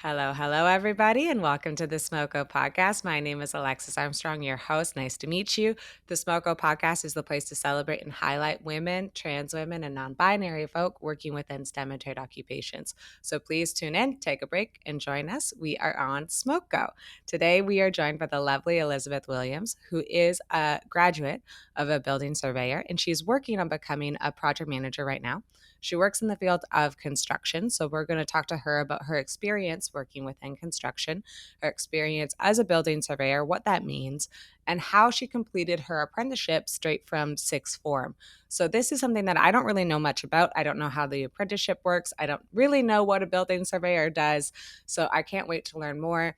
Hello, hello, everybody, and welcome to the Smoko podcast. My name is Alexis Armstrong, your host. Nice to meet you. The Smoko podcast is the place to celebrate and highlight women, trans women, and non binary folk working within STEM and trade occupations. So please tune in, take a break, and join us. We are on Smoko. Today, we are joined by the lovely Elizabeth Williams, who is a graduate of a building surveyor, and she's working on becoming a project manager right now. She works in the field of construction, so we're going to talk to her about her experience working within construction, her experience as a building surveyor, what that means, and how she completed her apprenticeship straight from sixth form. So this is something that I don't really know much about. I don't know how the apprenticeship works. I don't really know what a building surveyor does. So I can't wait to learn more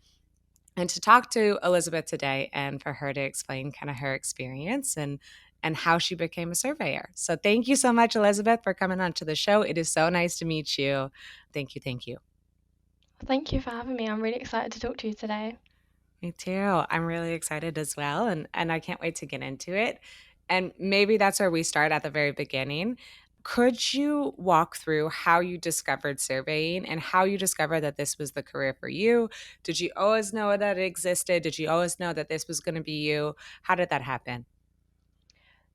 and to talk to Elizabeth today and for her to explain kind of her experience and how she became a surveyor. So thank you so much, Elizabeth, for coming on to the show. It is so nice to meet you. Thank you. Thank you. Thank you for having me. I'm really excited to talk to you today. Me too. I'm really excited as well. And I can't wait to get into it. And maybe that's where we start at the very beginning. Could you walk through how you discovered surveying and how you discovered that this was the career for you? Did you always know that it existed? Did you always know that this was going to be you? How did that happen?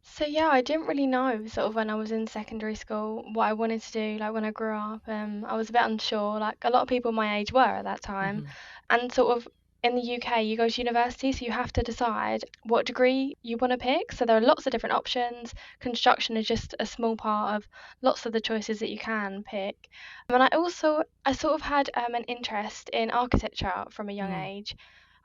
So yeah, I didn't really know sort of when I was in secondary school what I wanted to do, like when I grew up. I was a bit unsure, like a lot of people my age were at that time. Hmm. And sort of in the UK, you go to university, so you have to decide what degree you want to pick. So there are lots of different options. Construction is just a small part of lots of the choices that you can pick. And I sort of had an interest in architecture from a young Mm. age.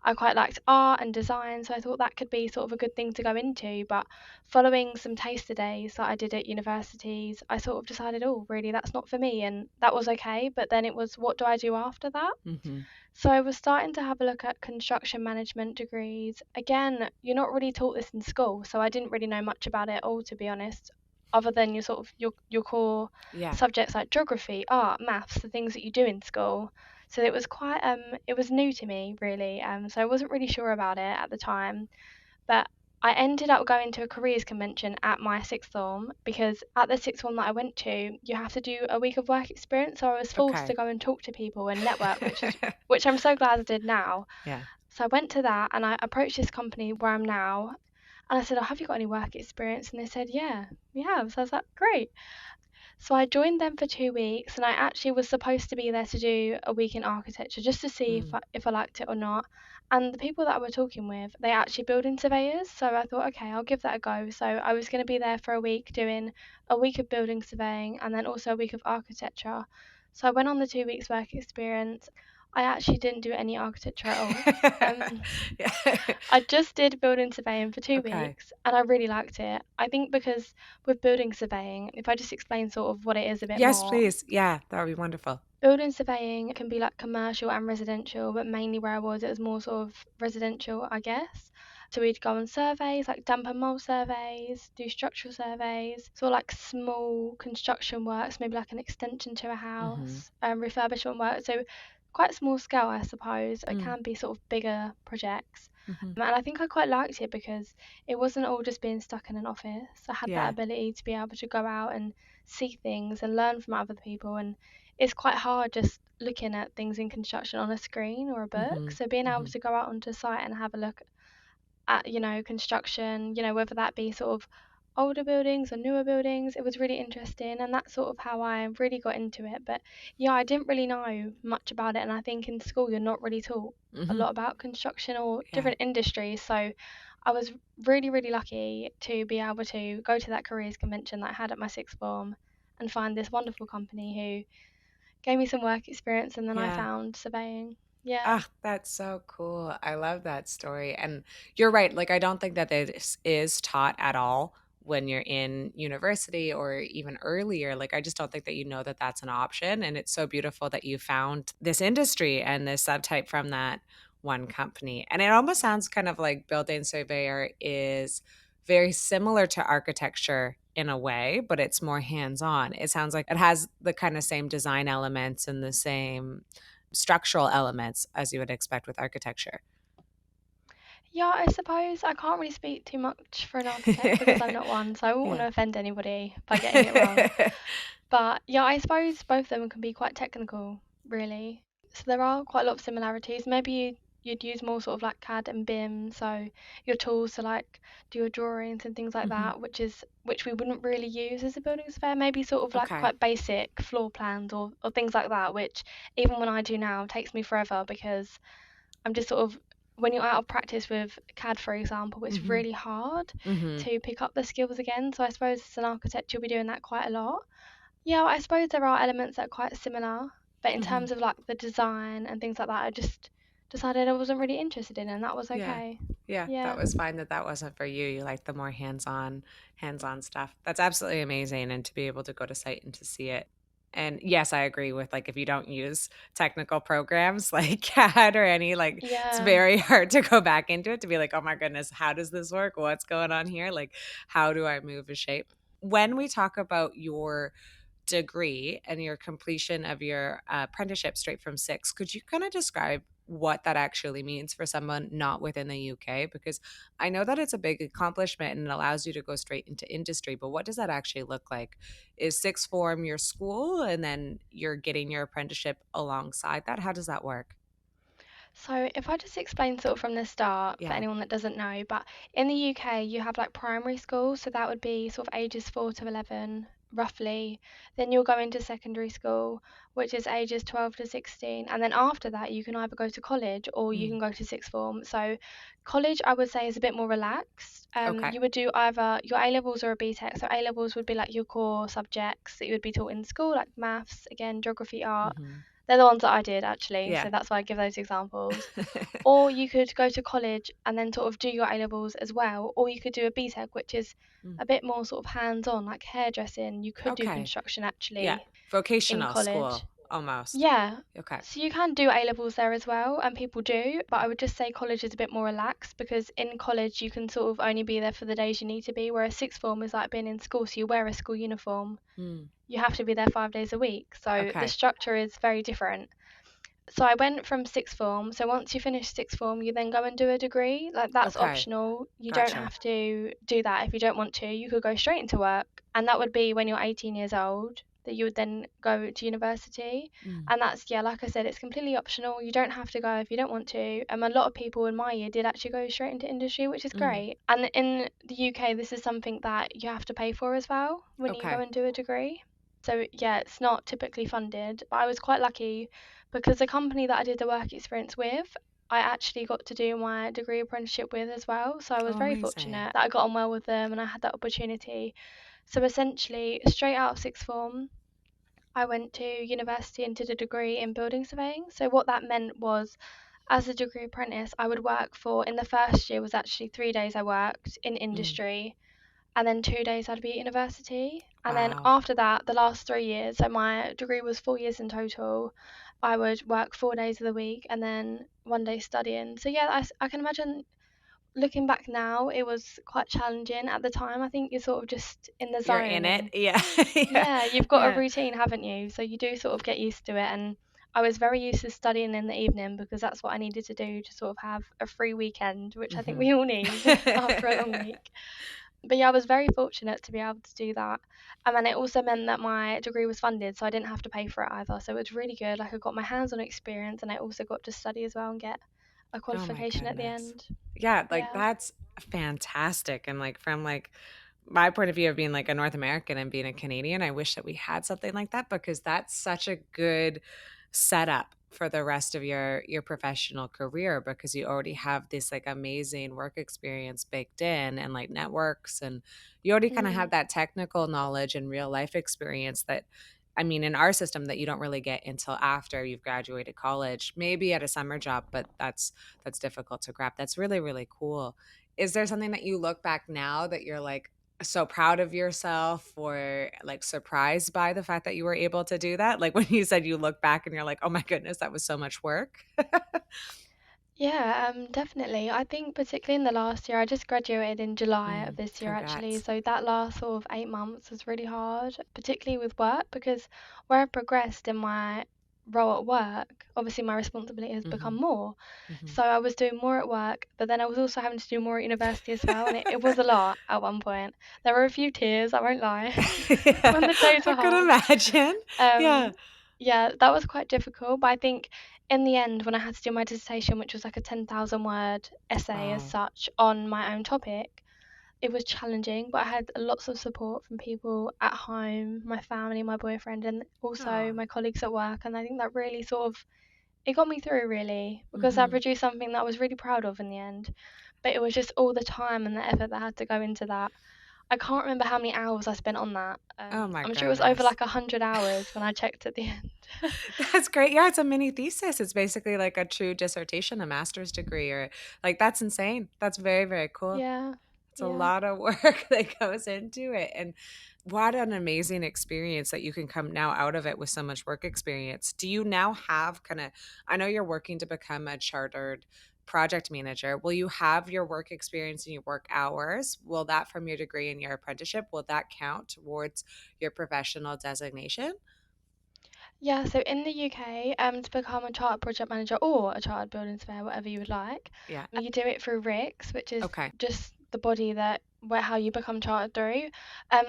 I quite liked art and design, so I thought that could be sort of a good thing to go into. But following some taster days that I did at universities, I sort of decided, oh, really, that's not for me, and that was okay. But then it was, what do I do after that? Hmm. So I was starting to have a look at construction management degrees. Again, you're not really taught this in school, so I didn't really know much about it at all, to be honest, other than your sort of your core Yeah. subjects like geography, art, maths, the things that you do in school. So it was quite it was new to me really. So I wasn't really sure about it at the time, but I ended up going to a careers convention at my sixth form because at the sixth form that I went to, you have to do a week of work experience. So I was forced to Okay. go and talk to people and network, which I'm so glad I did now. Yeah. So I went to that and I approached this company where I'm now, and I said, "Oh, have you got any work experience?" And they said, "Yeah, we have." So I was like, "Great." So I joined them for 2 weeks, and I actually was supposed to be there to do a week in architecture just to see Mm. if I liked it or not. And the people that I were talking with, they actually building surveyors, so I thought, okay, I'll give that a go. So I was going to be there for a week doing a week of building surveying and then also a week of architecture. So I went on the 2 weeks work experience. I actually didn't do any architecture at all. Um, Yeah. I just did building surveying for two Okay. weeks and I really liked it. I think because with building surveying, if I just explain sort of what it is a bit Yes, more, please. Yeah, that would be wonderful. building surveying can be like commercial and residential, but mainly where it was more sort of residential, I guess. So we'd go on surveys like damp and mold surveys, do structural surveys, sort of like small construction works, maybe like an extension to a Hmm. house, refurbishment work. So quite small scale, I suppose. It Mm. can be sort of bigger projects. Hmm. And I think I quite liked it because it wasn't all just being stuck in an office. I had that Yeah. ability to be able to go out and see things and learn from other people. And it's quite hard just looking at things in construction on a screen or a book. Hmm. So being able Hmm. to go out onto site and have a look at, construction, whether that be sort of older buildings or newer buildings, it was really interesting. And that's sort of how I really got into it. But yeah, I didn't really know much about it. And I think in school, you're not really taught a Hmm. lot about construction or Yeah. different industries. So I was really, really lucky to be able to go to that careers convention that I had at my sixth form and find this wonderful company who gave me some work experience, and then I Yeah. found surveying. Yeah. Ah, that's so cool. I love that story. And you're right. Like, I don't think that this is taught at all when you're in university or even earlier. Like, I just don't think that you know that that's an option. And it's so beautiful that you found this industry and this subtype from that one company. And it almost sounds kind of like building surveyor is very similar to architecture in a way, but it's more hands on. It sounds like it has the kind of same design elements and the same structural elements as you would expect with architecture. Yeah, I suppose I can't really speak too much for an architect because I'm not one, so I wouldn't want Yeah. to offend anybody by getting it wrong. But yeah, I suppose both of them can be quite technical, really. So there are quite a lot of similarities. Maybe you'd use more sort of like CAD and BIM, so your tools to like do your drawings and things like Hmm. that, which we wouldn't really use as a building surveyor. Maybe sort of like Okay. quite basic floor plans or things like that, which even when I do now takes me forever because I'm just sort of when you're out of practice with CAD, for example, it's Hmm. really hard Hmm. to pick up the skills again. So I suppose as an architect, you'll be doing that quite a lot. Yeah, I suppose there are elements that are quite similar, but in Hmm. terms of like the design and things like that, I just decided I wasn't really interested in, and that was Yeah. okay. Yeah, that Yeah, was fine that that wasn't for you. You like the more hands-on stuff. That's absolutely amazing, and to be able to go to site and to see it. And yes, I agree with like if you don't use technical programs like CAD or any like it's yeah. very hard to go back into it to be like, "Oh my goodness, how does this work? What's going on here? Like how do I move a shape?" When we talk about your degree and your completion of your apprenticeship straight from six, could you kind of describe what that actually means for someone not within the UK? Because I know that it's a big accomplishment and it allows you to go straight into industry, but what does that actually look like? Is sixth form your school and then you're getting your apprenticeship alongside that? How does that work? So if I just explain sort of from the start for Yeah. anyone that doesn't know, but in the UK you have like primary school, so that would be sort of ages 4 to 11 roughly. Then you'll go into secondary school, which is ages 12 to 16, and then after that you can either go to college or you Mm. can go to sixth form. So college I would say is a bit more relaxed. Okay. You would do either your A levels or a BTEC. So A levels would be like your core subjects that you would be taught in school, like maths, again, geography, art. Hmm. They're the ones that I did actually, so Yeah. that's why I give those examples. Or you could go to college and then sort of do your A levels as well, or you could do a BTEC, which is Mm. a bit more sort of hands on, like hairdressing. You could do Okay. construction Yeah. actually in Vocational college. school almost. Yeah. Okay. So you can do A levels there as well, and people do, but I would just say college is a bit more relaxed because in college you can sort of only be there for the days you need to be, whereas sixth form is like being in school, so you wear a school uniform. Mm. You have to be there 5 days a week, so the Okay. structure is very different. So I went from sixth form. So once you finish sixth form, you then go and do a degree. Like that's Okay. optional. You don't Gotcha. have to do that if you don't want to. You could go straight into work, and that would be when you're 18 years old that you would then go to university. Mm. And that's yeah, like I said, it's completely optional. You don't have to go if you don't want to. A lot of people in my year did actually go straight into industry, which is Mm. great. And in the UK, this is something that you have to pay for as well when you go Okay. and do a degree. So yeah, it's not typically funded, but I was quite lucky because the company that I did the work experience with, I actually got to do my degree apprenticeship with as well. So I was Oh, very amazing. fortunate that I got on well with them and I had that opportunity. So essentially, straight out of sixth form, I went to university and did a degree in building surveying. So what that meant was, as a degree apprentice, I would work for, in the first year was actually 3 days I worked in Mm. industry, and then 2 days I'd be at university. And then Wow. after that, the last 3 years, so my degree was 4 years in total, I would work 4 days of the week and then 1 day studying. So yeah, I can imagine looking back now, it was quite challenging at the time. I think you're sort of just in the You're zone in it? and Yeah. Yeah. yeah, you've got a Yeah. routine, haven't you? So you do sort of get used to it. And I was very used to studying in the evening because that's what I needed to do to sort of have a free weekend, which I think Mhm. we all need after a long week. But yeah, I was very fortunate to be able to do that. And then it also meant that my degree was funded, so I didn't have to pay for it either. So it was really good. Like I got my hands on experience and I also got to study as well and get a Oh my qualification at the goodness. end. Yeah, like Yeah. that's fantastic. And like from like my point of view of being like a North American and being a Canadian, I wish that we had something like that because that's such a good setup for the rest of your professional career because you already have this like amazing work experience baked in and like networks and you already kind of have Mm. that technical knowledge and real life experience that I mean in our system that you don't really get until after you've graduated college, maybe at a summer job, but that's difficult to grab. That's really really cool. Is there something that you look back now that you're like so proud of yourself or like surprised by the fact that you were able to do that? Like when you said you look back and you're like, "Oh my goodness, that was so much work." Yeah, definitely. I think particularly in the last year, I just graduated in July of Mm, this year actually. congrats. So that last sort of 8 months was really hard, particularly with work because where I've progressed in my role at work, obviously my responsibility has become Mhm, more. mhm. So I was doing more at work, but then I was also having to do more at university as well, and it was a lot at one point. There were a few tears, I won't lie, when Yeah, the days I were could hard. imagine. Um, Yeah. yeah, that was quite difficult, but I think in the end, when I had to do my dissertation, which was like a 10,000 word essay as Wow. such on my own topic, it was challenging, but I had lots of support from people at home, my family, my boyfriend, and also Oh. my colleagues at work. And I think that really sort of it got me through really because I Mhm. produced something that I was really proud of in the end. But it was just all the time and the effort that had to go into that. I can't remember how many hours I spent on that. Oh my I'm sure it was over goodness. like 100 hours when I checked at the end. That's great. Yeah, it's a mini thesis. It's basically like a true dissertation, a master's degree, or like that's insane. That's very, very cool. Yeah, It's a yeah. lot of work that goes into it. And what an amazing experience that you can come now out of it with so much work experience. Do you now have kind of, I know you're working to become a chartered project manager. Will you have your work experience and your work hours? Will that from your degree and your apprenticeship, will that count towards your professional designation? Yeah, so in the UK, to become a chartered project manager or a chartered building surveyor, whatever you would like, Yeah. you do it through RICS, which is Okay. just the body that where how you become chartered through.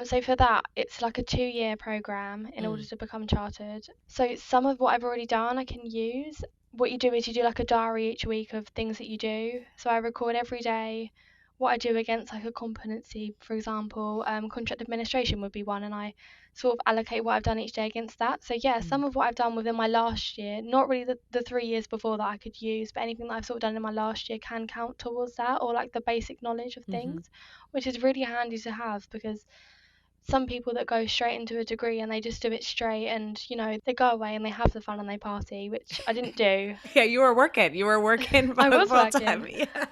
So for that, it's like a 2-year program in order Mm, to become chartered. So some of what I've already done, I can use. What you do is you do like a diary each week of things that you do. So I record every day what I do against like a competency, for example, contract administration would be one, and I sort of allocate what I've done each day against that. So yeah, mm, some of what I've done within my last year, not really the 3 years before that I could use, but anything that I've sort of done in my last year can count towards that, or like the basic knowledge of mhm. things, which is really handy to have because some people that go straight into a degree and they just do it straight and they go away and they have the fun and they party, which I didn't do. Yeah, you were working. You were working I was full time. working. Yeah.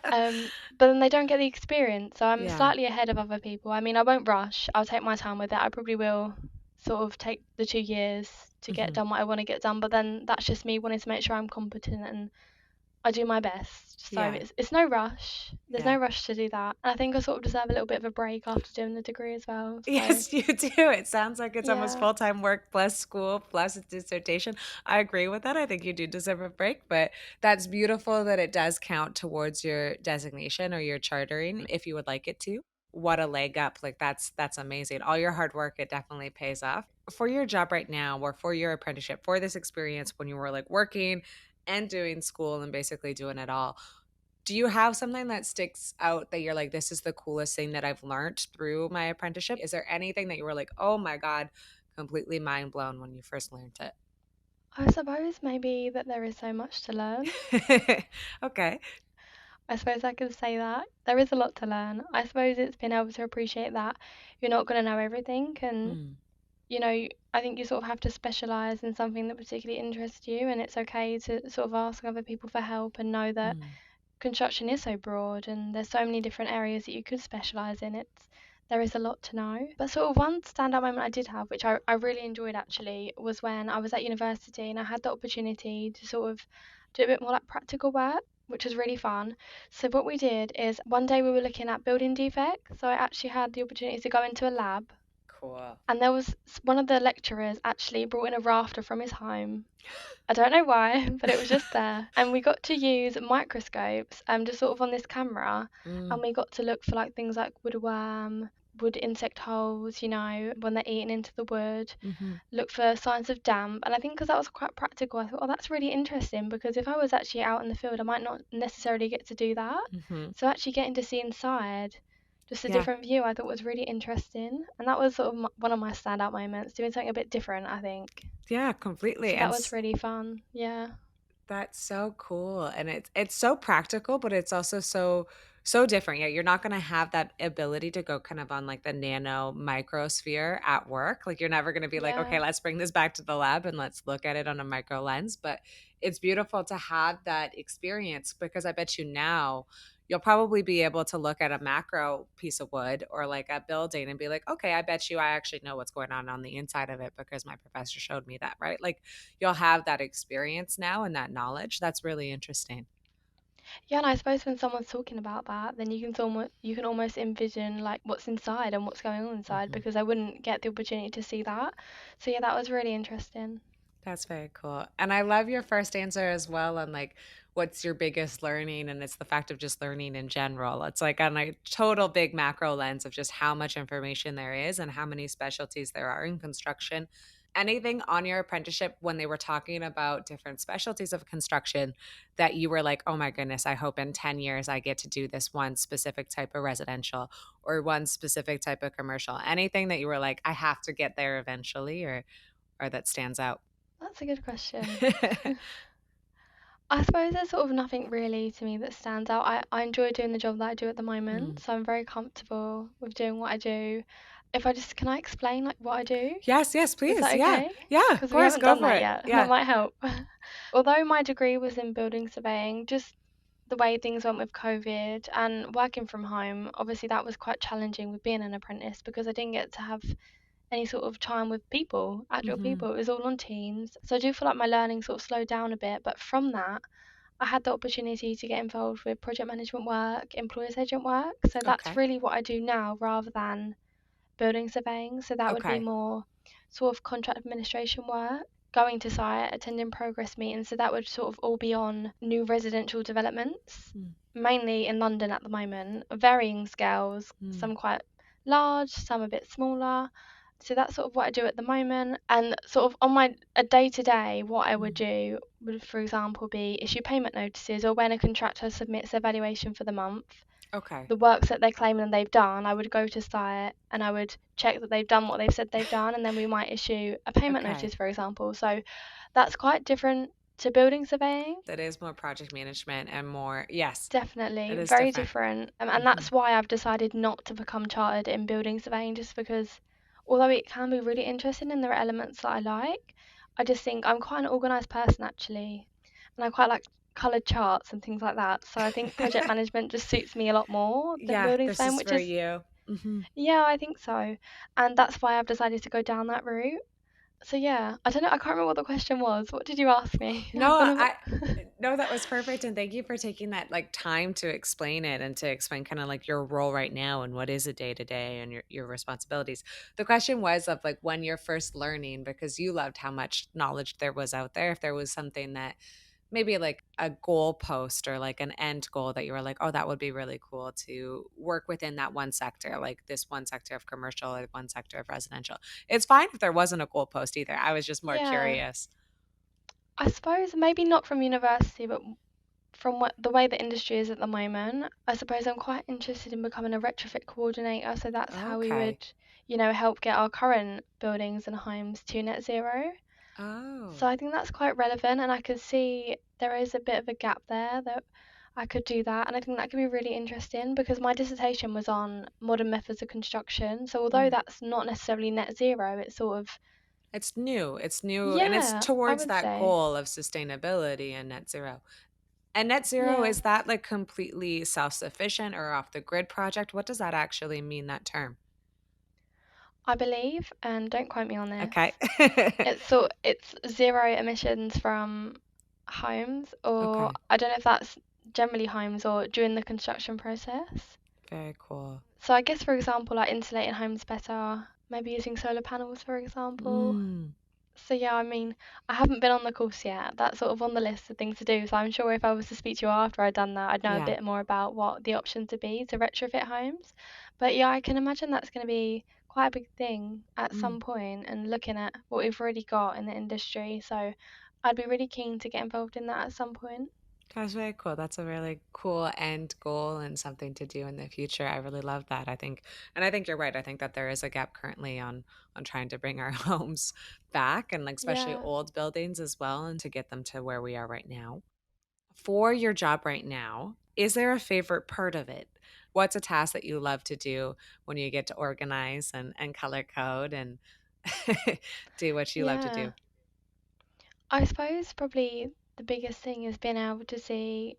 But then they don't get the experience. So I'm Yeah. slightly ahead of other people. I mean, I won't rush. I'll take my time with it. I probably will sort of take the 2 years to get Mhm. done what I want to get done. But then that's just me wanting to make sure I'm competent and I do my best. So Yeah. it's no rush. There's no Yeah. rush to do that. And I think I sort of deserve a little bit of a break after doing the degree as well. So Yes, you do. It sounds like it's almost yeah. full-time work plus school plus a dissertation. I agree with that. I think you do deserve a break, but that's beautiful that it does count towards your designation or your chartering if you would like it to. What a leg up. Like that's amazing. All your hard work, it definitely pays off. For your job right now or for your apprenticeship, for this experience when you were like working and doing school and basically doing it all, do you have something that sticks out that you're like, "This is the coolest thing that I've learned through my apprenticeship?" Is there anything that you were like, "Oh my god," completely mind blown when you first learned I suppose maybe that there is so much to learn. it? Okay. I suppose I could say that. There is a lot to learn. I suppose it's been able to appreciate that you're not going to know everything. And, Mm, I think you sort of have to specialize in something that particularly interests you. And it's okay to sort of ask other people for help and know that mm, construction is so broad and there's so many different areas that you could specialize in. There is a lot to know. But sort of one standout moment I did have, which I really enjoyed actually, was when I was at university and I had the opportunity to sort of do a bit more like practical work, which was really fun. So what we did is one day we were looking at building defects. So I actually had the opportunity to go into a lab, cool. and there was one of the lecturers actually brought in a rafter from his home. I don't know why, but it was just there. And we got to use microscopes just sort of on this camera, Mm, and we got to look for like things like woodworm, wood insect holes, when they're eating into the wood, mhm, look for signs of damp. And I think because that was quite practical, I thought, oh, that's really interesting because if I was actually out in the field, I might not necessarily get to do that. mhm. So actually getting to see inside, just a Yeah. different view, I thought was really interesting. And that was sort of one of my standout moments, doing something a bit different, I think. Yeah, completely, So that was really fun. Yeah. that's so cool, and it's so practical, but it's also so different. Yeah, you're not gonna have that ability to go kind of on, like, the nano microsphere at work. Like, you're never gonna be like, "Okay, Yeah. let's bring this back to the lab and let's look at it on a micro lens," but it's beautiful to have that experience because I bet you now you'll probably be able to look at a macro piece of wood or, like, a building and be like, "Okay, I bet you I actually know what's going on the inside of it because my professor showed me that," right? Like, you'll have that experience now and that knowledge. That's really interesting. Yeah, and I suppose when someone's talking about that, then you can almost envision like what's inside and what's going on inside Mhm. because I wouldn't get the opportunity to see that. So yeah, that was really interesting. That's very cool. And I love your first answer as well on like what's your biggest learning and it's the fact of just learning in general. It's like on a total big macro lens of just how much information there is and how many specialties there are in construction Anything on your apprenticeship when they were talking about different specialties of construction that you were like, "Oh my goodness, I hope in 10 years I get to do this one specific type of residential or one specific type of commercial?" Anything that you were like, "I have to get there eventually," or that stands out? That's a good question. I suppose there's sort of nothing really to me that stands out. I enjoy doing the job that I do at the moment, Mm. so I'm very comfortable with doing what I do. If I just, can I explain like what I do? Yes, yes, Is please. that Yeah. okay? Yeah, of Because we course, haven't go done for that it. yet. That Yeah. might help. Although my degree was in building surveying, just the way things went with COVID and working from home, obviously that was quite challenging with being an apprentice because I didn't get to have any sort of time with people, actual Mhm. people. It was all on Teams. So I do feel like my learning sort of slowed down a bit. But from that, I had the opportunity to get involved with project management work, employers agent work. So that's Okay. really what I do now rather than building surveying. So that would be Okay. more sort of contract administration work, going to site, attending progress meetings. So that would sort of all be on new residential developments, Mm, mainly in London at the moment, varying scales, mm. some quite large, some a bit smaller. So that's sort of what I do at the moment. And sort of on my a day to day, what I would Mm. do would, for example, be issue payment notices or when a contractor submits their valuation for the month, Okay. the works that they're claiming they've done, I would go to site and I would check that they've done what they've said they've done, and then we might issue a payment Okay. notice, for example. So that's quite different to building surveying. That is more project management and more, yes, Definitely, it is very different. different. And Mhm. that's why I've decided not to become chartered in building surveying, just because although it can be really interesting and there are elements that I like, I just think I'm quite an organised person actually. And I quite like coloured charts and things like that. So I think project management just suits me a lot more than Yeah, building this surveying, is which for is, you. Mhm. yeah, I think so. And that's why I've decided to go down that route. So yeah, I don't know, I can't remember what the question was. What did you ask me? No, I've gone a I no, that was perfect, and thank you for taking that, like, time to explain it and to explain kinda, like, your role right now and what is a day-to-day and your responsibilities. The question was of, like, when you're first learning because you loved how much knowledge there was out there, if there was something that maybe like a goal post or like an end goal that you were like, "Oh, that would be really cool to work within that one sector, like this one sector of commercial or one sector of residential." It's fine if there wasn't a goal post either. I was just more yeah. curious. I suppose maybe not from university, but from what the way the industry is at the moment, I suppose I'm quite interested in becoming a retrofit coordinator. So that's how we Okay. would, help get our current buildings and homes to net zero. So Oh. I think that's quite relevant, and I could see there is a bit of a gap there that I could do that, and I think that could be really interesting because my dissertation was on modern methods of construction. So although Mm. that's not necessarily net zero, it's sort of, It's new. It's new and it's yeah, I towards would that say, goal of sustainability and net zero. And net zero, yeah, is that like completely self-sufficient or off the grid project? What does that actually mean, that term? I believe, and don't quote me on Okay. this. It's zero emissions from homes, or Okay. I don't know if that's generally homes or during the construction process. Very cool. So I guess, for example, like insulating homes better, maybe using solar panels, for example. Mm. So yeah, I mean, I haven't been on the course yet. That's sort of on the list of things to do. So I'm sure if I was to speak to you after I'd done that, I'd know a Yeah. bit more about what the options would be to retrofit homes. But yeah, I can imagine that's going to be quite a big thing at Mm. some point and looking at what we've already got in the industry. So I'd be really keen to get involved in that at some point. That's very cool. That's a really cool end goal and something to do in the future. I really love that. I think you're right. I think that there is a gap currently on trying to bring our homes back and like especially Yeah. old buildings as well and to get them to where we are right now. For your job right now, is there a favorite part of it? What's a task that you love to do when you get to organize and color code and do what you love to Yeah. do? I suppose probably the biggest thing is being able to see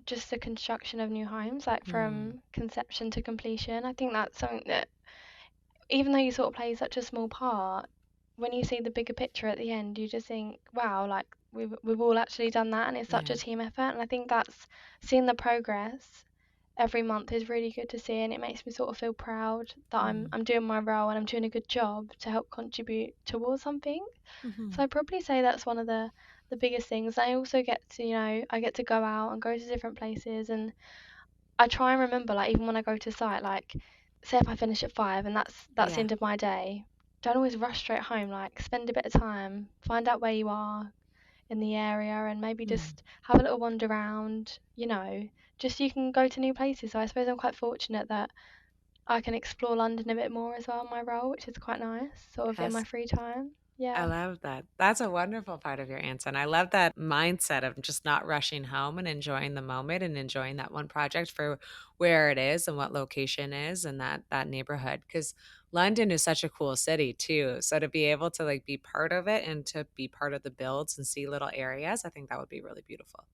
just the construction of new homes, like Hmm. from conception to completion. I think that's something that, even though you sort of play such a small part, when you see the bigger picture at the end, you just think, wow, like we've all actually done that, and it's such a Yeah. team effort. And I think that's seeing the progress every month is really good to see, and it makes me sort of feel proud that I'm Mm. I'm doing my role and I'm doing a good job to help contribute towards something. So Hmm. I'd probably say that's one of the biggest things. I also get to, I get to go out and go to different places, and I try and remember, like, even when I go to site, like, say if I finish at 5 and that's the Yeah. end of my day, don't always rush straight home. Like, spend a bit of time, find out where you are in the area, and maybe Mm. just have a little wander around, just so you can go to new places. So I suppose I'm quite fortunate that I can explore London a bit more as well in my role, which is quite nice, sort of in my Yes. free time. I Yeah. love that. That's a wonderful part of your answer, and I love that mindset of just not rushing home and enjoying the moment and enjoying that one project for where it is and what location is and that neighborhood. Because London is such a cool city too, so to be able to, like, be part of it and to be part of the builds and see little areas, I think that would be really beautiful.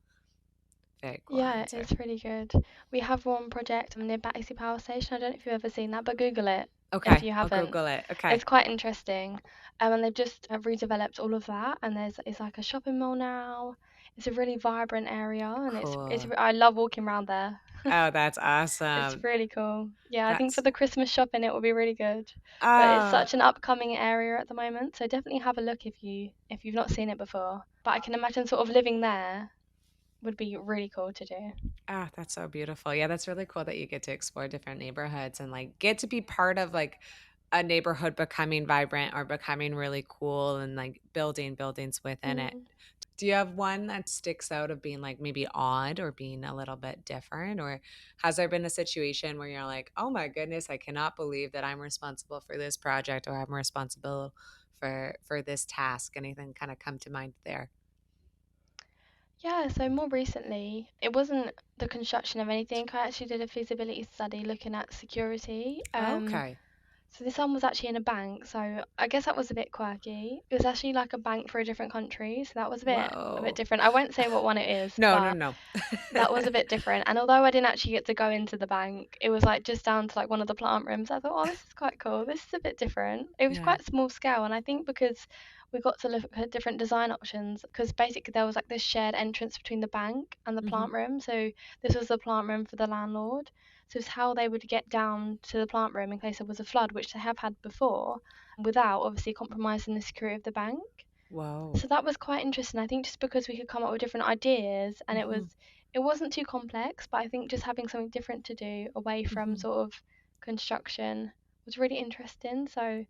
Very cool Yeah, answer. it's really good. We have one project near Battersea Power Station. I don't know if you've ever seen that, but Google it if Okay, you I'll haven't. Google it. Okay, It's quite interesting. And they've just redeveloped all of that, and it's like a shopping mall now. It's a really vibrant area, and cool. I love walking around there. Oh, that's It's awesome. really cool. Yeah, I think for That's the Christmas shopping it will be really good. But it's oh, such an upcoming area at the moment, so definitely have a look if you've not seen it before. But I can imagine sort of living there would be really cool to do. ah, that's so beautiful. Yeah, that's really cool that you get to explore different neighborhoods and like get to be part of like a neighborhood becoming vibrant or becoming really cool and like building buildings within it. Mm. Do you have one that sticks out of being like maybe odd or being a little bit different? Or has there been a situation where you're like, oh my goodness, I cannot believe that I'm responsible for this project or I'm responsible for this task? Anything kind of come to mind there? Yeah, so more recently, it wasn't the construction of anything. I actually did a feasibility study looking at security. Okay. So this one was actually in a bank, so I guess that was a bit quirky. It was actually like a bank for a different country, so that was a bit Whoa. different. I won't say what one it is, No, no, but no. that was a bit different. And although I didn't actually get to go into the bank, it was like just down to like one of the plant rooms. I thought, oh, this is quite cool. This is a bit different. It was Yeah. quite small scale, and I think because we got to look at different design options, because basically there was like this shared entrance between the bank and the Mhm. plant room. So this was the plant room for the landlord. So it's how they would get down to the plant room in case there was a flood, which they have had before, without obviously compromising the security of the bank. Whoa. So that was quite interesting. I think just because we could come up with different ideas and Mhm. it wasn't too complex, but I think just having something different to do away from Mhm. sort of construction was really interesting. So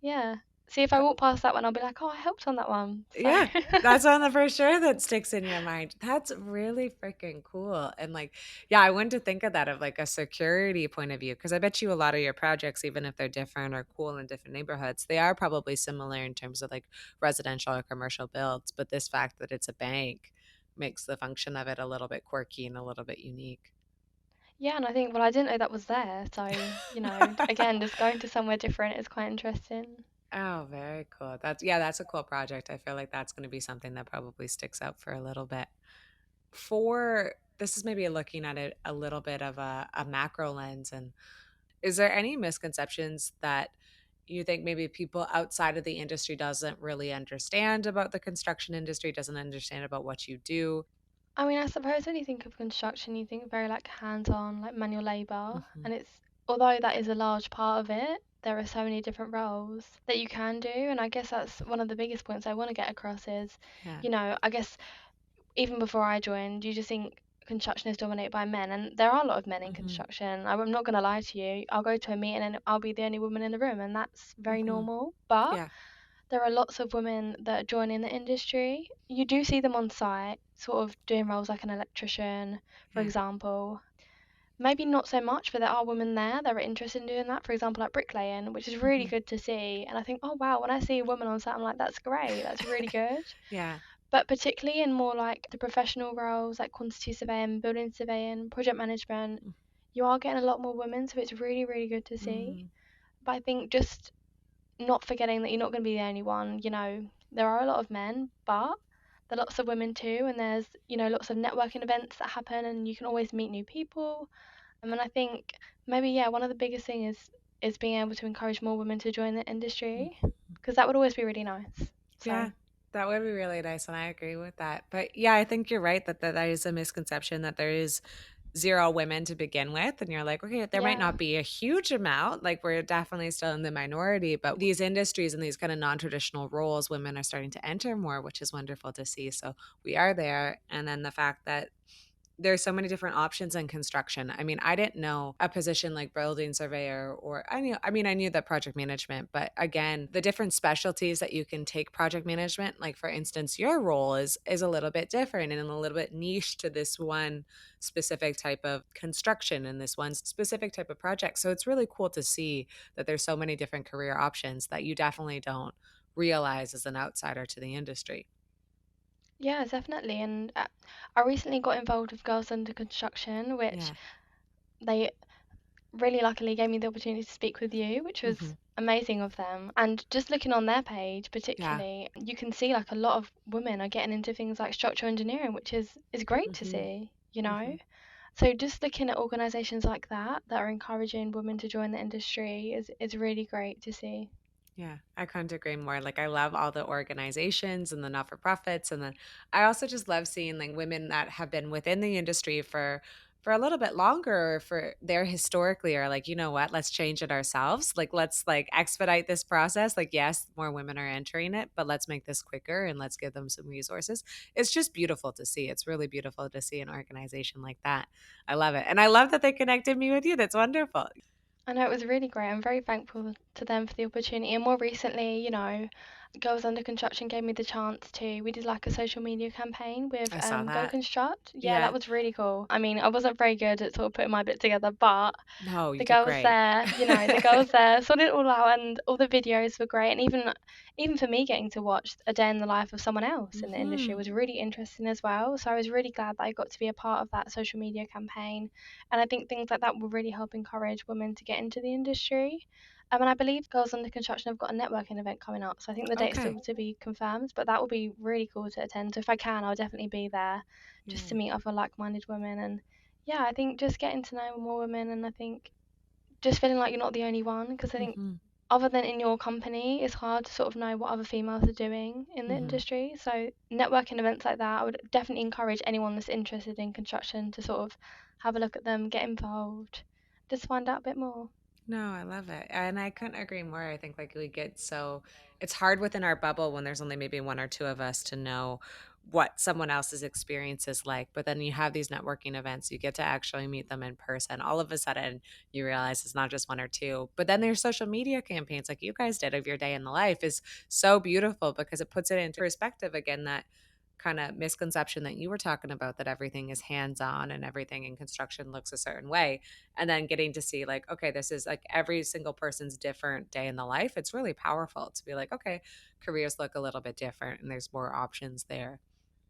yeah. See if I Th walk past that one, I'll be like, oh, I helped on that one. So Yeah, that's one that for sure that sticks in your mind. That's really freaking cool, and, like, yeah, I wouldn't to think of that of, like, a security point of view, because I bet you a lot of your projects, even if they're different or cool in different neighborhoods, they are probably similar in terms of, like, residential or commercial builds, but this fact that it's a bank makes the function of it a little bit quirky and a little bit unique. yeah, and I think well I didn't know that was there. So, again, just going to somewhere different is quite interesting. Oh, very cool. That's yeah, that's a cool project. I feel like that's gonna be something that probably sticks out for a little bit. For this is maybe looking at it a little bit of a macro lens, and is there any misconceptions that you think maybe people outside of the industry doesn't really understand about the construction industry, doesn't understand about what you do? I mean, I suppose when you think of construction, you think very like hands-on, like manual labor, Mhm. and it's although that is a large part of it, there are so many different roles that you can do, and I guess that's one of the biggest points I want to get across is, Yeah. I guess even before I joined, you just think construction is dominated by men, and there are a lot of men in Mhm. construction. I'm not going to lie to you. I'll go to a meeting and I'll be the only woman in the room, and that's very Mhm. normal. But Yeah. there are lots of women that join in the industry. You do see them on site, sort of doing roles like an electrician, for Yeah. example. Maybe not so much, but there are women there that are interested in doing that, for example, like bricklaying, which is really Mhm. good to see. And I think, oh wow, when I see a woman on site, I'm like, that's great, that's really good. Yeah. But particularly in more like the professional roles, like quantity surveying, building surveying, project management, you are getting a lot more women, so it's really, really good to see. Mhm. But I think just not forgetting that you're not going to be the only one. There are a lot of men, but there are lots of women too, and there's lots of networking events that happen, and you can always meet new people. And then I think maybe yeah, one of the biggest things is being able to encourage more women to join the industry, Mhm. because that would always be really nice. So Yeah, that would be really nice, and I agree with that. But yeah, I think you're right that that is a misconception that there is 0 women to begin with, and you're like, "Okay, there might yeah. not be a huge amount, like, we're definitely still in the minority, but these industries and these kinda non-traditional roles, women are starting to enter more, which is wonderful to see, so we are there, and then the fact that there's so many different options in construction. I mean, I didn't know a position like building surveyor, or I knew that project management, but again, the different specialties that you can take project management, like for instance, your role is a little bit different and a little bit niche to this one specific type of construction and this one specific type of project. So it's really cool to see that there's so many different career options that you definitely don't realize as an outsider to the industry. Yeah, definitely. And I recently got involved with Girls Under Construction, which Yeah. they really luckily gave me the opportunity to speak with you, which was Mhm. amazing of them. And just looking on their page, Yeah. particularly, you can see like a lot of women are getting into things like structural engineering, which is great to Mhm. see, you know. Mhm. So just looking at organisations like that are encouraging women to join the industry is really great to see. Yeah, I couldn't agree more. Like, I love all the organizations and the not for profits, and then I also just love seeing like women that have been within the industry for a little bit longer, or for they're historically are like, you know what, let's change it ourselves. Like, let's like expedite this process. Like, yes, more women are entering it, but let's make this quicker and let's give them some resources. It's just beautiful to see. It's really beautiful to see an organization like that. I love it, and I love that they connected me with you. That's wonderful. I know it was really great. I'm very thankful to them for the opportunity. And more recently, Girls Under Construction gave me the chance to. We did like a social media campaign with I saw Go that. Construct. Yeah, that Yeah. was really cool. I mean, I wasn't very good at sort of putting my bit together, but No, you the did girls great. there, the girls there sorted it all out, and all the videos were great. And even for me, getting to watch a day in the life of someone else in the industry Mhm. was really interesting as well. So I was really glad that I got to be a part of that social media campaign, and I think things like that will really help encourage women to get into the industry. And I believe Girls Under Construction have got a networking event coming up, so I think the date's Okay. still to be confirmed, but that will be really cool to attend. So if I can, I'll definitely be there just to Yeah. meet other like-minded women. And yeah, I think just getting to know more women, and I think just feeling like you're not the only one, because I think Mhm. other than in your company, it's hard to sort of know what other females are doing in the Mhm. industry. So networking events like that, I would definitely encourage anyone that's interested in construction to sort of have a look at them, get involved, just find out a bit more. No, I love it. And I couldn't agree more. I think like we get so it's hard within our bubble when there's only maybe one or two of us to know what someone else's experience is like. But then you have these networking events, you get to actually meet them in person. All of a sudden, you realize it's not just one or two. But then there's social media campaigns like you guys did of your day in the life is so beautiful because it puts it into perspective again that kind of misconception that you were talking about that everything is hands on and everything in construction looks a certain way, and then getting to see like, okay, this is like every single person's different day in the life. It's really powerful to be like, okay, careers look a little bit different and there's more options there.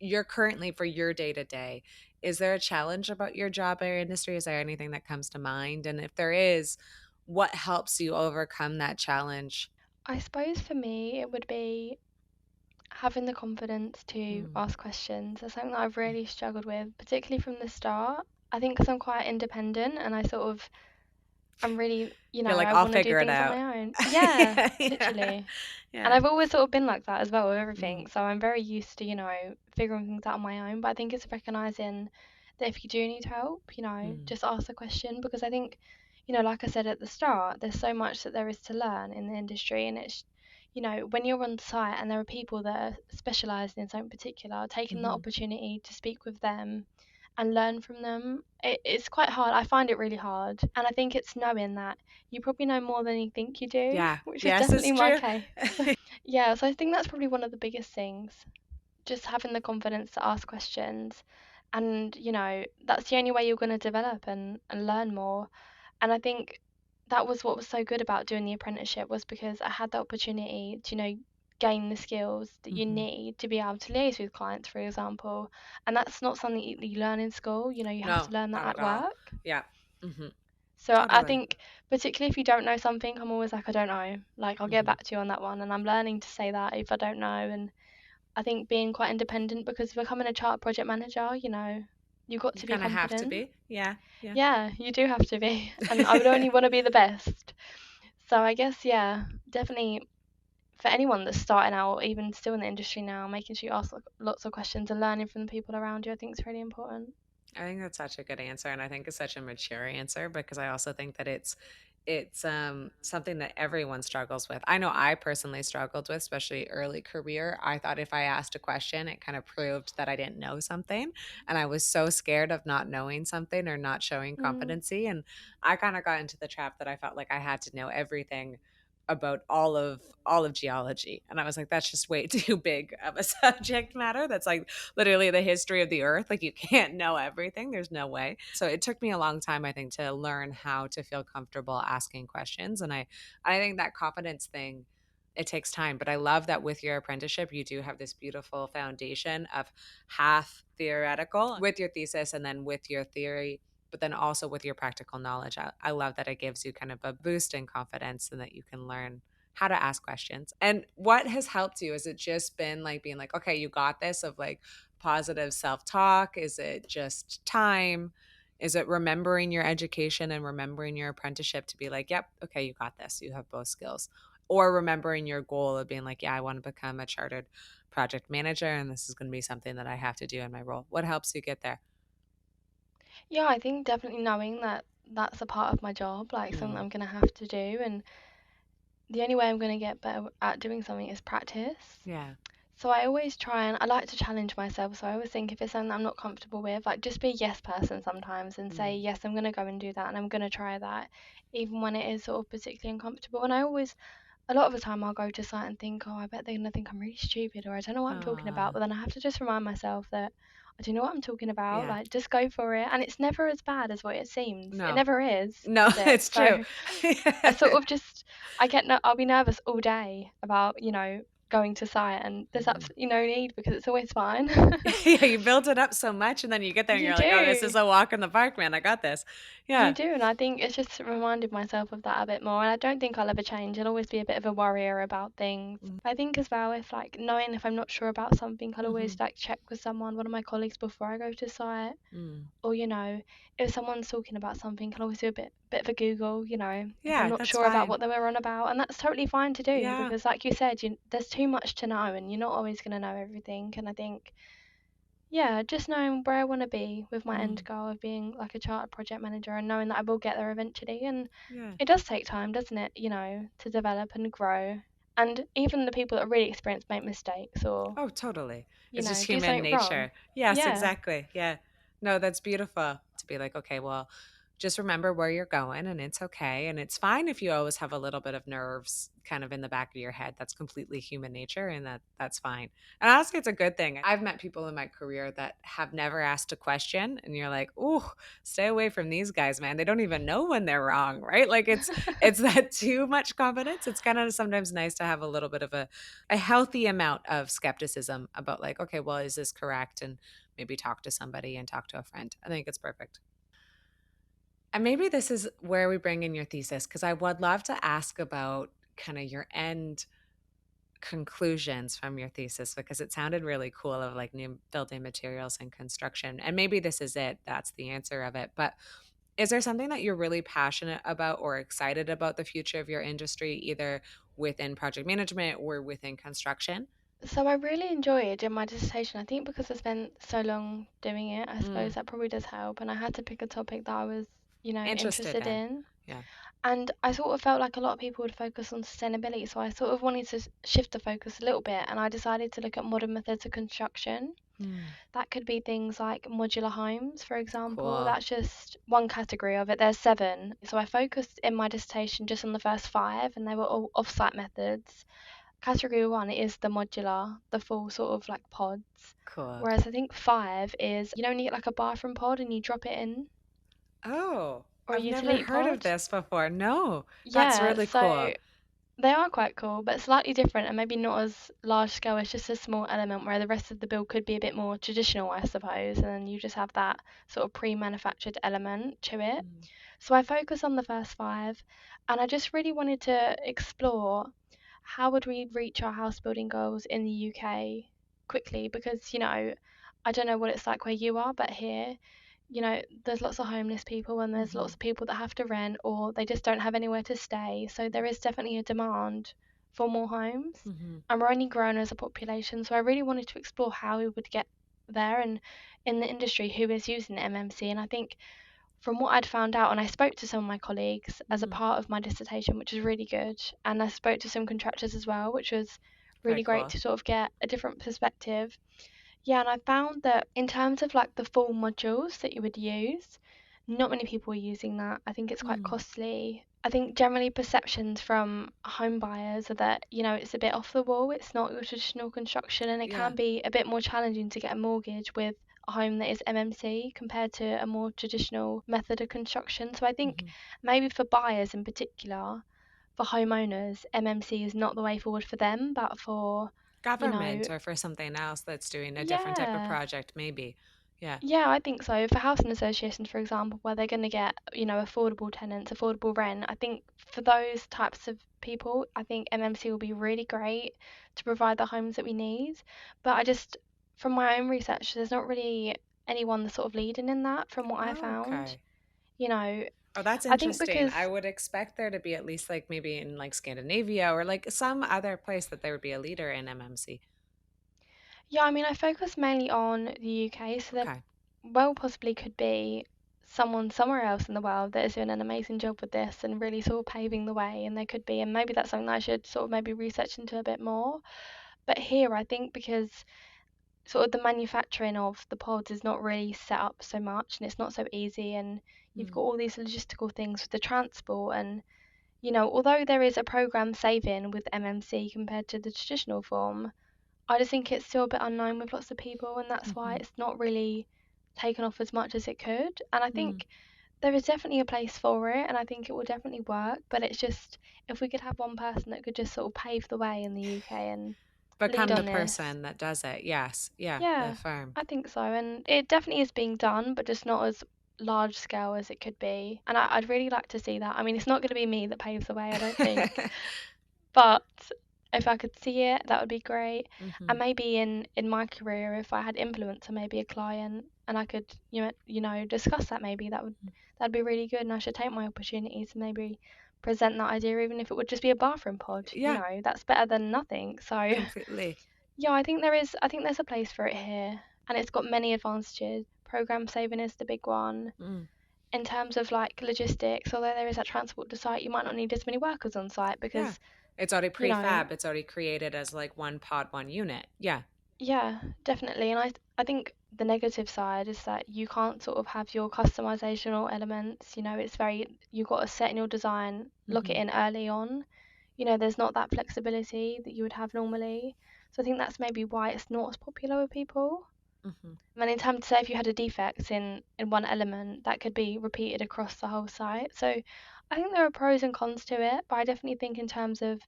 You're currently for your day to day, is there a challenge about your job or industry? Is there anything that comes to mind, and if there is, what helps you overcome that challenge? I suppose for me, it would be having the confidence to Mm. ask questions. That's something that I've really struggled with, particularly from the start. I think because I'm quite independent and I'm really, You're like, I I'll want to do figure it things on out. my own. Yeah, Yeah, yeah, literally. And yeah. I've always sort of been like that as well with Mm, everything. So I'm very used to, figuring things out on my own. But I think it's recognizing that if you do need help, mm, just ask the question, because I think, like I said at the start, there's so much that there is to learn in the industry. And it's, when you're on site and there are people that are specialized in something particular, taking the mhm. opportunity to speak with them and learn from them, it's quite hard. I find it really hard. And I think it's knowing that you probably know more than you think you do, Yeah. which is Yes, it's definitely my true. case. Yeah, so I think that's probably one of the biggest things. Just having the confidence to ask questions. And, that's the only way you're going to develop and learn more. And I think that was what was so good about doing the apprenticeship, was because I had the opportunity to, gain the skills that you Mhm. need to be able to liaise with clients, for example. And that's not something you learn in school. You have No, to learn that not at at all. work. Yeah. Mhm. So I Totally. think, particularly if you don't know something, I'm always like, I don't know. Like, I'll get Mhm. back to you on that one. And I'm learning to say that if I don't know. And I think being quite independent, because becoming a chart project manager, you've got You to be kinda have to confident. be. Yeah, yeah. Yeah, you do have to be. And I would only want to be the best. So I guess, yeah, definitely for anyone that's starting out or even still in the industry now, making sure you ask lots of questions and learning from the people around you, I think is really important. I think that's such a good answer, and I think it's such a mature answer because I also think that it's something that everyone struggles with. I know I personally struggled with, especially early career. I thought if I asked a question, it kind of proved that I didn't know something. And I was so scared of not knowing something or not showing Mm. competency. And I kind of got into the trap that I felt like I had to know everything about all of geology. And I was like, that's just way too big of a subject matter. That's like literally the history of the earth. Like you can't know everything. There's no way. So it took me a long time, I think, to learn how to feel comfortable asking questions. And I think that confidence thing, it takes time. But I love that with your apprenticeship, you do have this beautiful foundation of half theoretical with your thesis and then with your theory, but then also with your practical knowledge. I love that it gives you kind of a boost in confidence and that you can learn how to ask questions. And what has helped you? Has it just been like being like, okay, you got this, of like positive self talk? Is it just time? Is it remembering your education and remembering your apprenticeship to be like, yep, okay, you got this. You have both skills. Or remembering your goal of being like, yeah, I want to become a chartered project manager and this is going to be something that I have to do in my role. What helps you get there? Yeah, I think definitely knowing that that's a part of my job, like something Mm, I'm gonna have to do, and the only way I'm gonna get better at doing something is practice. yeah. So I always try and I like to challenge myself. So I always think if it's something I'm not comfortable with, like just be a yes person sometimes and say, Mm, yes, I'm gonna go and do that and I'm gonna try that, even when it is sort of particularly uncomfortable. And I always a lot of the time I'll go to site and think, oh, I bet they're gonna think I'm really stupid or I don't know what I'm talking about. uh, But then I have to just remind myself that I do know what I'm talking about. yeah. Like, just go for it. And it's never as bad as what it seems. It No. never No, is it? it's true. So I sort of just, I get, no, I'll be nervous all day about, going to site, and there's Mhm. absolutely no need because it's always fine. Yeah, you build it up so much, and then you get there and You you're like, "Oh, this is do. a walk in the park, man. I got this." You Yeah. do, and I think it's just reminded myself of that a bit more. And I don't think I'll ever change. I'll always be a bit of a worrier about things. Mm, I think as well, if like knowing if I'm not sure about something, I'll always mhm, like check with someone, one of my colleagues, before I go to site. mm. Or if someone's talking about something, I'll always do a bit of a Google. If I'm Yeah, not that's sure about fine. what they were on about, and that's totally fine to do Yeah. because, like you said, there's too much to know, and you're not always going to know everything. And I think, yeah, just knowing where I want to be with my end Mm, goal of being like a chartered project manager and knowing that I will get there eventually. And yeah. it does take time, doesn't it, to develop and grow. And even the people that are really experienced make mistakes or, Oh, totally. It's just do human something wrong. nature. Yes, Yeah. exactly. Yeah. No, that's beautiful to be like, okay, well, just remember where you're going and it's okay. And it's fine if you always have a little bit of nerves kind of in the back of your head. That's completely human nature and that's fine. And honestly, it's a good thing. I've met people in my career that have never asked a question and you're like, "Ooh, stay away from these guys, man. They don't even know when they're wrong," right? Like it's that too much confidence. It's kind of sometimes nice to have a little bit of a healthy amount of skepticism about like, okay, well, is this correct? And maybe talk to somebody and talk to a friend. I think it's perfect. And maybe this is where we bring in your thesis because I would love to ask about kind of your end conclusions from your thesis because it sounded really cool of like new building materials and construction. And maybe this is it. That's the answer of it. But is there something that you're really passionate about or excited about the future of your industry, either within project management or within construction? So I really enjoyed in my dissertation. I think because I spent so long doing it, I suppose Mm, that probably does help. And I had to pick a topic that I was, interested interested in. in. Yeah. And I sort of felt like a lot of people would focus on sustainability. So I sort of wanted to shift the focus a little bit. And I decided to look at modern methods of construction. Mm, That could be things like modular homes, for example. cool. That's just one category of it. There's seven. So I focused in my dissertation just on the first five, and they were all off-site methods. Category one is the modular, the full sort of like pods. Cool. Whereas I think five is you don't need like a bathroom pod and you drop it in, Oh, or a I've never utility heard of pod. this before. No, that's Yeah, really so cool. they are quite cool, but slightly different and maybe not as large scale. It's just a small element where the rest of the build could be a bit more traditional, I suppose, and then you just have that sort of pre-manufactured element to it. Mm, So I focus on the first five, and I just really wanted to explore how would we reach our house building goals in the UK quickly, because I don't know what it's like where you are, but here, there's lots of homeless people and there's lots mhm, of people that have to rent or they just don't have anywhere to stay. So there is definitely a demand for more homes, mhm. and we're only growing as a population. So I really wanted to explore how we would get there, and in the industry who is using MMC. And I think from what I'd found out, and I spoke to some of my colleagues as a Mhm. part of my dissertation, which was really good, and I spoke to some contractors as well, which was Very really great cool. to sort of get a different perspective. Yeah, and I found that in terms of like the full modules that you would use, not many people are using that. I think it's quite Mm. costly. I think generally perceptions from home buyers are that, it's a bit off the wall, it's not your traditional construction, and it Yeah. can be a bit more challenging to get a mortgage with a home that is MMC compared to a more traditional method of construction. So I think Mhm. maybe for buyers in particular, for homeowners, MMC is not the way forward for them, but for, you know, Government or for something else that's doing a different type of yeah. project, maybe. Yeah. Yeah, I think so. For housing associations, for example, where they're going to get, affordable tenants, affordable rent, I think for those types of people, I think MMC will be really great to provide the homes that we need. But from my own research, there's not really anyone that's sort of leading in that from what I Oh, found. okay. You know, Oh, that's I think interesting. because, I would expect there to be at least like maybe in like Scandinavia or like some other place that there would be a leader in MMC. yeah, I mean, I focus mainly on the UK, so there Okay. well possibly could be someone somewhere else in the world that is doing an amazing job with this and really sort of paving the way. And there could be, and maybe that's something that I should sort of maybe research into a bit more. But here, I think because sort of the manufacturing of the pods is not really set up so much and it's not so easy, and you've Mm. got all these logistical things with the transport. And, although there is a program saving with MMC compared to the traditional form, I just think it's still a bit unknown with lots of people, and that's why Mhm. it's not really taken off as much as it could. And I Mm. think there is definitely a place for it, and I think it will definitely work. But it's just if we could have one person that could just sort of pave the way in the UK and lead Become the on this. person that does it. Yes. Yeah. The Yeah, firm. I think so. And it definitely is being done, but just not as large scale as it could be. And I'd really like to see that. I mean, it's not going to be me that paves the way, I don't think. But if I could see it, that would be great. Hmm. And maybe in my career, if I had influence on maybe a client and I could, discuss that, maybe that'd be really good. And I should take my opportunities and maybe present that idea, even if it would just be a bathroom pod. Yeah. That's better than nothing. So Completely. yeah, I think there's a place for it here, and it's got many advantages. Program saving is the big one. Mm. In terms of like logistics, although there is that transport to site, you might not need as many workers on site Yeah. because It's already you know prefab. It's already created as like one pod, one unit. Yeah. Yeah, definitely. And I think the negative side is that you can't sort of have your customizational elements. You've got to set in your design, lock it Hmm. in early on. There's not that flexibility that you would have normally. So I think that's maybe why it's not as popular with people. Hmm. And then in terms of say if you had a defect in one element, that could be repeated across the whole site. So I think there are pros and cons to it, but I definitely think in terms of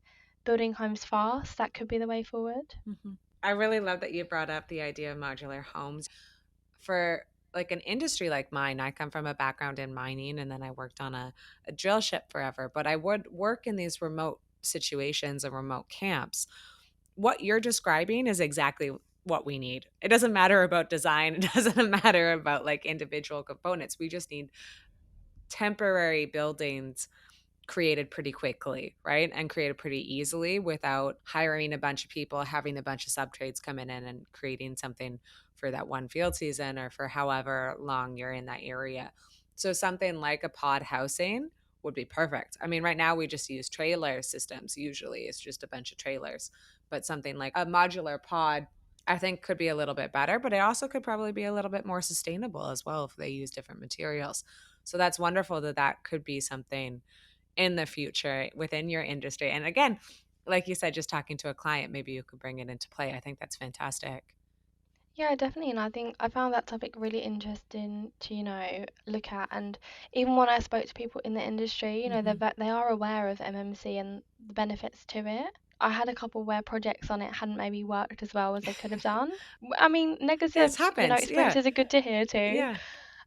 building homes fast, that could be the way forward. Hmm. I really love that you brought up the idea of modular homes. For like an industry like mine, I come from a background in mining and then I worked on a drill ship forever, but I would work in these remote situations and remote camps. What you're describing is exactly what we need. It doesn't matter about design, it doesn't matter about like individual components. We just need temporary buildings created pretty quickly, right? And created pretty easily without hiring a bunch of people, having a bunch of subtrades come in and creating something for that one field season or for however long you're in that area. So something like a pod housing would be perfect. I mean, right now we just use trailer systems. Usually it's just a bunch of trailers, but something like a modular pod I think could be a little bit better, but it also could probably be a little bit more sustainable as well if they use different materials. So that's wonderful that that could be something in the future within your industry. And again, like you said, just talking to a client, maybe you could bring it into play. I think that's fantastic. Yeah, definitely. And I think I found that topic really interesting to, look at. And even when I spoke to people in the industry, Hmm. they are aware of MMC and the benefits to it. I had a couple where projects on it hadn't maybe worked as well as they could have done. I mean, This negative, happens. Yeah. experiences are good to hear too. Yeah.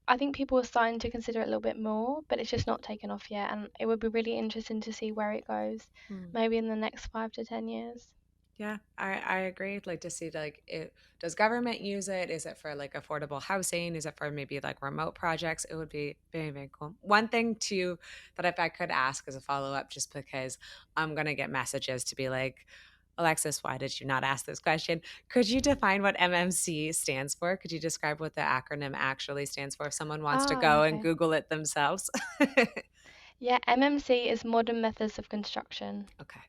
I think people are starting to consider it a little bit more, but it's just not taken off yet. And it would be really interesting to see where it goes, Hmm. maybe in the next 5 to 10 years. Yeah, I agree. I'd like to see like it does government use it? Is it for like affordable housing? Is it for maybe like remote projects? It would be very, very cool. One thing too that if I could ask as a follow-up, just because I'm gonna get messages to be like, Alexis, why did you not ask this question? Could you define what MMC stands for? Could you describe what the acronym actually stands for if someone wants to Ah, go and okay. Google it themselves? Yeah, MMC is modern methods of construction. Okay.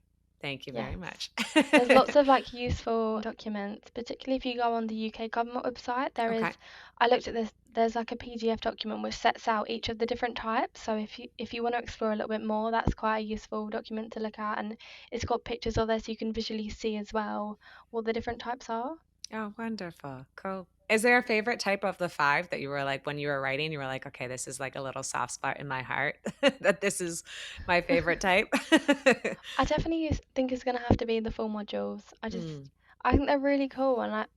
Thank you very Yes. much. There's lots of like useful documents, particularly if you go on the UK government website. There is, Okay. I looked at this. There's like a PDF document which sets out each of the different types. So if you want to explore a little bit more, that's quite a useful document to look at, and it's got pictures of there so you can visually see as well what the different types are. Oh, wonderful. Cool. Is there a favorite type of the 5 that you were like when you were writing, you were like, "Okay, this is like a little soft spot in my heart that this is my favorite type?" I definitely think it's gonna have to be the full modules. Mm, I think they're really cool, and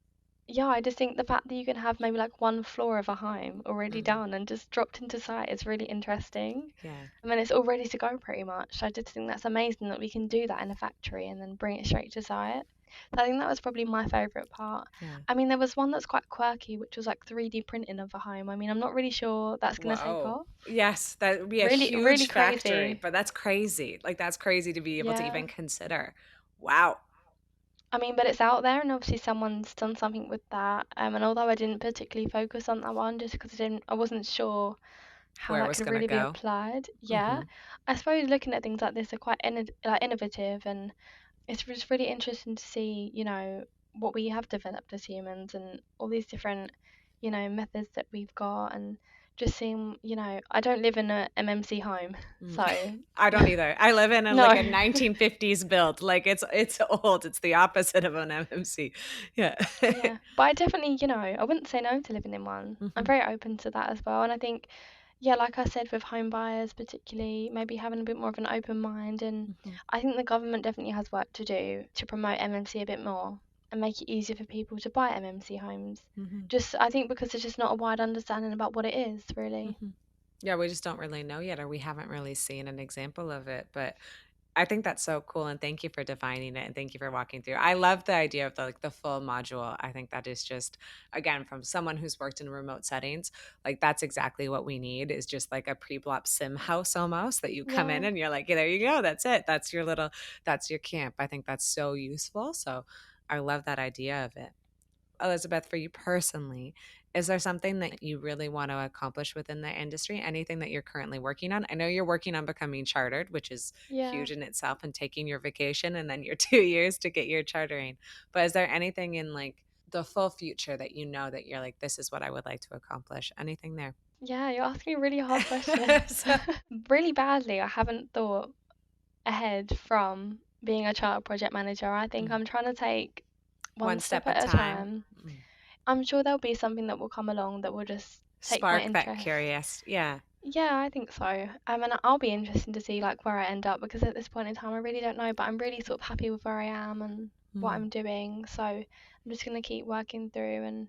yeah, I just think the fact that you can have maybe like one floor of a home already mm, done and just dropped into site is really interesting. yeah, I mean, it's all ready to go pretty much. I just think that's amazing that we can do that in a factory and then bring it straight to site. So I think that was probably my favourite part. yeah. I mean, there was one that's quite quirky, which was like 3D printing of a home. I mean, I'm not really sure that's going to take Whoa. off. Yes, that would be a Really, really huge factory, crazy. but that's crazy. Like, that's crazy to be able to Yeah. even consider. Wow. I mean, but it's out there, and obviously someone's done something with that. And although I didn't particularly focus on that one, just because I wasn't sure how Where it that was could gonna really be go. applied. Yeah, Mhm, I suppose looking at things like this are quite like innovative, and it's just really interesting to see, what we have developed as humans and all these different, methods that we've got, and just seeing, I don't live in a MMC home, mm. so I don't either. I live in no. like, a 1950s build, like, it's old, it's the opposite of an MMC. Yeah. Yeah, but I definitely, I wouldn't say no to living in one. I'm Mhm, very open to that as well, and I think, yeah, like I said, with home buyers particularly, maybe having a bit more of an open mind, and mhm, I think the government definitely has work to do to promote MMC a bit more and make it easier for people to buy MMC homes. mhm, Just, I think because there's just not a wide understanding about what it is, really. mhm. Yeah, we just don't really know yet, or we haven't really seen an example of it, but I think that's so cool, and thank you for defining it, and thank you for walking through. I love the idea of the full module. I think that is just, again, from someone who's worked in remote settings, like that's exactly what we need is just like a pre-plop sim house almost that you come in Yeah, and you're like, "Yeah, there you go. That's it. That's your camp." I think that's so useful. So I love that idea of it. Elizabeth, for you personally, is there something that you really want to accomplish within the industry? Anything that you're currently working on? I know you're working on becoming chartered, which is yeah. huge in itself, and taking your vacation and then your 2 years to get your chartering. But is there anything in like the full future that you know that you're like, this is what I would like to accomplish? Anything there? Yeah, you're asking a really hard question. So, Really badly, I haven't thought ahead from being a charter project manager. I think mm, I'm trying to take one one step step at a at a time. time. Mm. I'm sure there'll be something that will come along that will just take my Spark that interest. curious. Yeah. Yeah, I think so. And I'll be interested to see like where I end up because at this point in time I really don't know, but I'm really sort of happy with where I am and what Mm. I'm doing. So I'm just gonna keep working through, and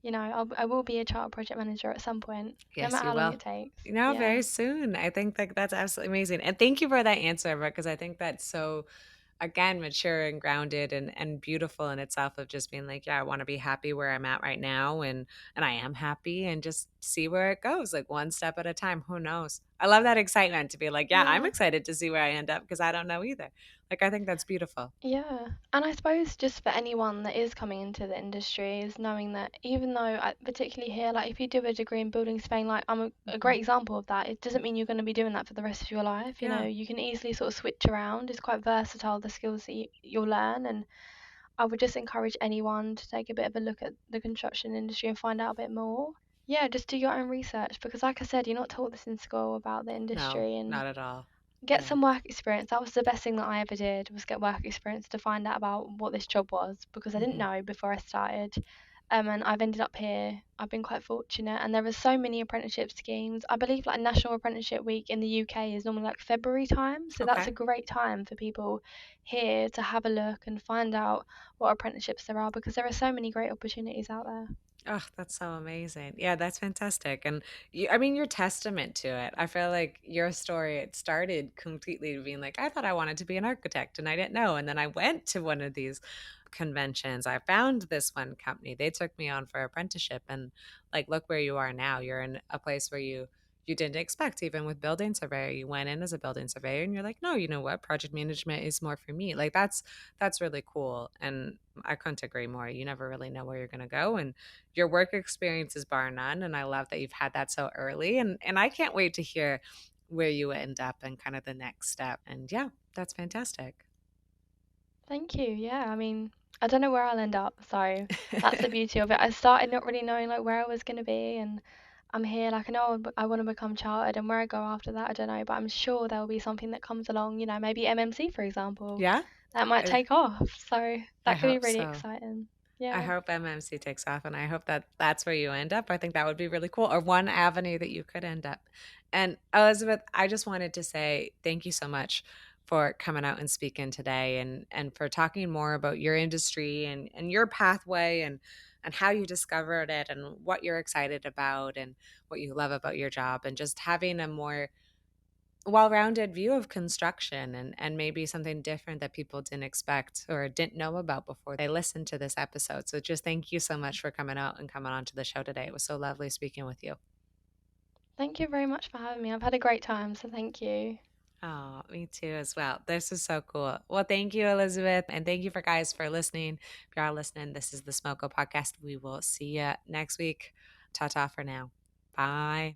I will be a charter project manager at some point, no Yes, matter you how long will. it takes. You know, Yeah. very soon. I think like that's absolutely amazing. And thank you for that answer because I think that's so again mature and grounded and beautiful in itself of just being like, yeah, I want to be happy where I'm at right now and I am happy and just see where it goes, like one step at a time. Who knows? I love that excitement to be like, yeah, I'm Yeah. excited to see where I end up because I don't know either. Like I think that's beautiful. Yeah, and I suppose just for anyone that is coming into the industry is knowing that even though, particularly here, like if you do a degree in building Spain, like I'm a Mhm. great example of that. It doesn't mean you're going to be doing that for the rest of your life. Yeah. You can easily sort of switch around. It's quite versatile, the skills that you'll learn. And I would just encourage anyone to take a bit of a look at the construction industry and find out a bit more. Yeah, just do your own research because, like I said, you're not taught this in school about the No, industry, and not at all. get Yeah. some work experience. That was the best thing that I ever did, was get work experience to find out about what this job was because I didn't Hmm. know before I started. And I've ended up here. I've been quite fortunate, and there are so many apprenticeship schemes. I believe like National Apprenticeship Week in the UK is normally like February time, so that's Okay. a great time for people here to have a look and find out what apprenticeships there are because there are so many great opportunities out there. Oh, that's so amazing. Yeah, that's fantastic. And I mean, you're testament to it. I feel like your story, it started completely being like, I thought I wanted to be an architect and I didn't know. And then I went to one of these conventions. I found this one company. They took me on for apprenticeship and like, look where you are now. You're in a place where you didn't expect. Even with building surveyor, you went in as a building surveyor and you're like, no, you know what, project management is more for me. Like that's really cool, and I couldn't agree more. You never really know where you're going to go, and your work experience is bar none, and I love that you've had that so early, and I can't wait to hear where you end up and kind of the next step. And yeah, that's fantastic. Thank you. Yeah, I mean, I don't know where I'll end up, so that's the beauty of it. I started not really knowing like where I was gonna be, and I'm here. Like I know I want to become chartered, and where I go after that, I don't know. But I'm sure there will be something that comes along. You know, maybe MMC, for example, Yeah, that might I, take off. So I that could be hope really so. exciting. I Yeah. hope MMC takes off, and I hope that that's where you end up. I think that would be really cool, or one avenue that you could end up. And Elizabeth, I just wanted to say thank you so much for coming out and speaking today, and for talking more about your industry and your pathway and how you discovered it and what you're excited about and what you love about your job, and just having a more well-rounded view of construction and maybe something different that people didn't expect or didn't know about before they listened to this episode. So just thank you so much for coming out and coming on to the show today. It was so lovely speaking with you. Thank you very much for having me. I've had a great time, so thank you. Oh, me too as well. This is so cool. Well, thank you, Elizabeth. And thank you for guys for listening. If you are listening, this is the Smoko podcast. We will see you next week. Ta ta for now. Bye.